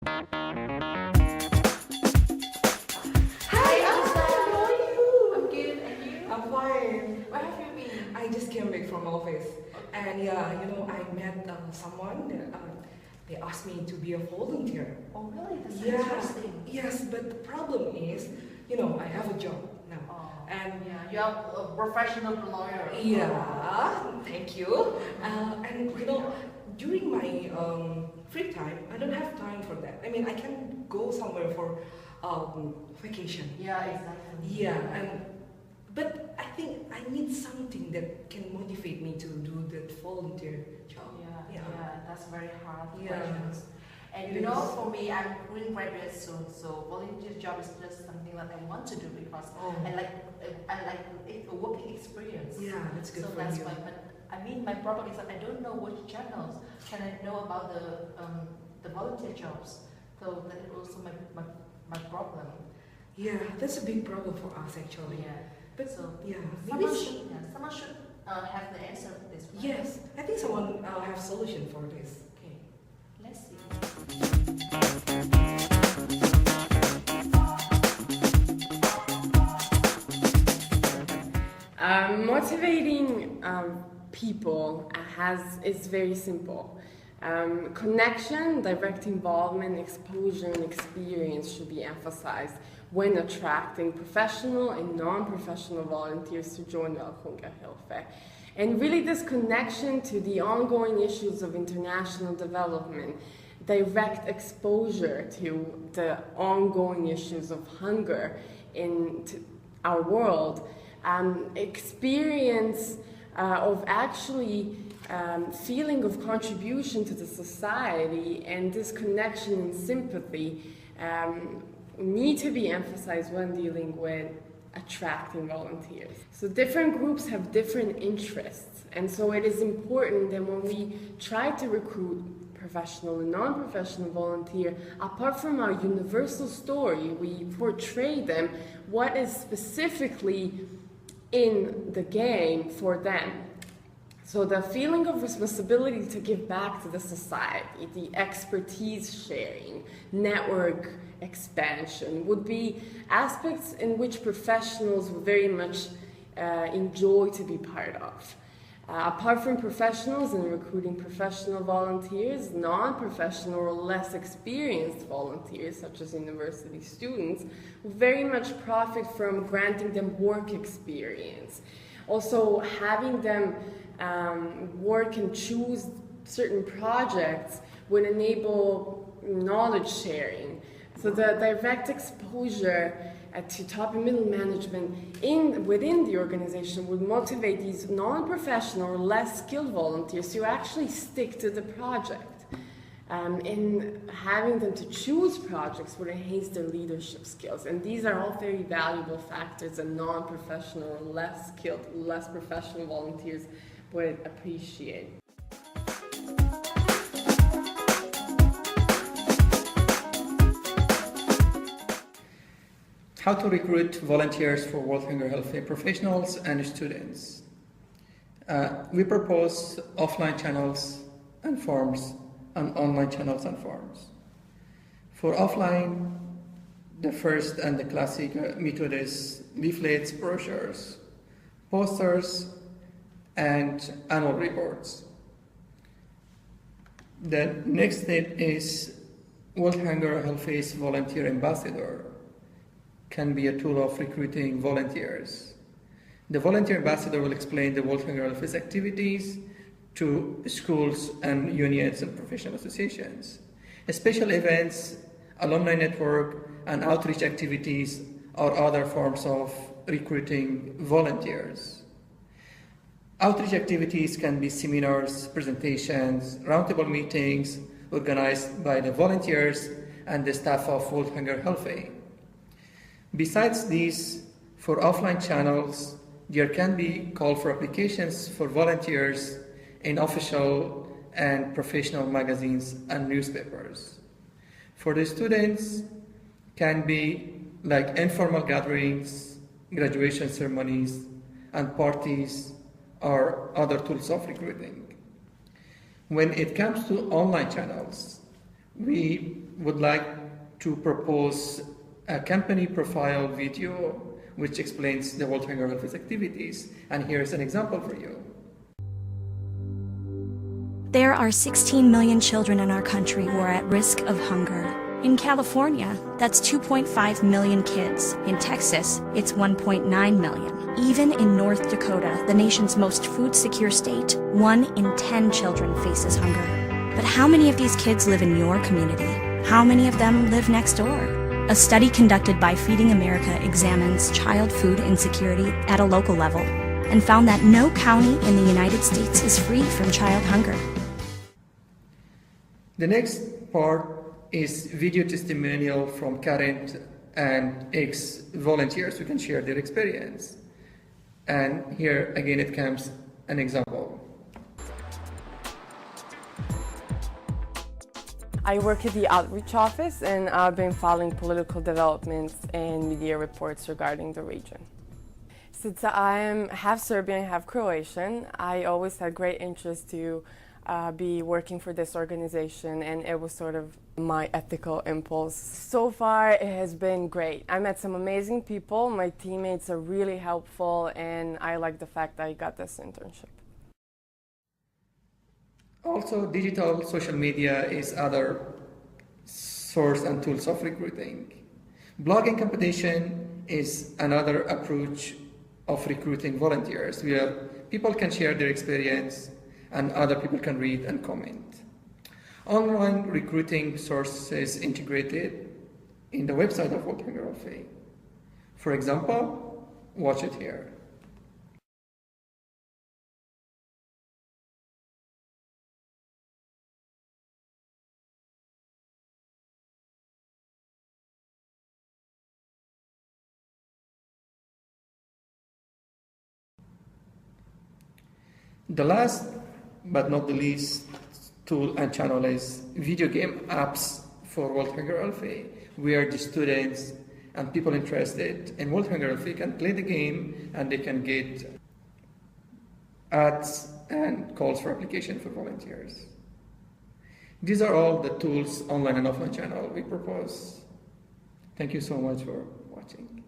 How are you? I'm good, and you? I'm fine. Where have you been? I just came back from office, and yeah, I met someone. They asked me to be a volunteer. Oh, really? That's Yeah. interesting. Yes, but the problem is, I have a job now, Oh, and yeah, you're a professional lawyer. yeah, thank you. And during my free time, I don't have time for that. I mean, I can go somewhere for vacation. Yeah, exactly. Yeah, but I think I need something that can motivate me to do that volunteer job. Yeah, that's very hard Yeah. questions. And It is. for me, I'm going graduate soon, so volunteer job is just something that I want to do because Oh. I like a working experience. Yeah, that's good So for that's you. why. But I mean, my problem is that I don't know which channels can I know about the volunteer jobs. So that is also my problem. Yeah, that's a big problem for us actually. Yeah. But So yeah, someone maybe should have the answer to this. Right? yes, I think someone have solution for this. Okay. Let's see. Motivating people is very simple. Connection, direct involvement, exposure, and experience should be emphasized when attracting professional and non-professional volunteers to join Welthunger Hilfe. And really this connection to the ongoing issues of international development, direct exposure to the ongoing issues of hunger in our world, experience of actually feeling of contribution to the society, and this connection and sympathy need to be emphasized when dealing with attracting volunteers. So different groups have different interests, and so it is important that when we try to recruit professional and non-professional volunteer, apart from our universal story, we portray them what is specifically in the game for them. So the feeling of responsibility to give back to the society, the expertise sharing, network expansion would be aspects in which professionals would very much enjoy to be part of. Apart from professionals and recruiting professional volunteers, non-professional or less experienced volunteers, such as university students, will very much profit from granting them work experience. Also, having them work and choose certain projects would enable knowledge sharing. So the direct exposure to top and middle management within the organization would motivate these non-professional or less skilled volunteers to actually stick to the project. And having them to choose projects would enhance their leadership skills. And these are all very valuable factors that non-professional or less skilled, less professional volunteers would appreciate. How to recruit volunteers for Welthunger Hilfe professionals and students. We propose offline channels and forms and online channels and forms. For offline, the first and the classic method is leaflets, brochures, posters, and annual reports. The next step is Welthunger Hilfe's volunteer ambassador can be a tool of recruiting volunteers. The volunteer ambassador will explain the Welthunger Hilfe's activities to schools and unions and professional associations. Special events, alumni network, and outreach activities are other forms of recruiting volunteers. Outreach activities can be seminars, presentations, roundtable meetings organized by the volunteers and the staff of Welthunger Hilfe. Besides these, for offline channels, there can be call for applications for volunteers in official and professional magazines and newspapers. For the students, can be like informal gatherings, graduation ceremonies, and parties or other tools of recruiting. When it comes to online channels, we would like to propose a company profile video which explains the Welthunger Hilfe's activities. And here's an example for you. There are 16 million children in our country who are at risk of hunger. In California, that's 2.5 million kids. In Texas, it's 1.9 million. Even in North Dakota, the nation's most food-secure state, 1 in 10 children faces hunger. But how many of these kids live in your community? How many of them live next door? A study conducted by Feeding America examines child food insecurity at a local level and found that no county in the United States is free from child hunger. The next part is video testimonial from current and ex-volunteers who can share their experience. And here again it comes an example. I work at the outreach office and I've been following political developments and media reports regarding the region. Since I am half Serbian, half Croatian, I always had great interest to be working for this organization, and it was sort of my ethical impulse. So far it has been great. I met some amazing people, my teammates are really helpful, and I like the fact that I got this internship. Also, digital social media is other source and tools of recruiting. Blogging competition is another approach of recruiting volunteers, where people can share their experience and other people can read and comment. Online recruiting sources integrated in the website of Welthunger Hilfe. For example, watch it here. The last but not the least tool and channel is video game apps for Welthunger Hilfe, where the students and people interested in Welthunger Hilfe can play the game and they can get ads and calls for application for volunteers. These are all the tools, online and offline channel, we propose. Thank you so much for watching.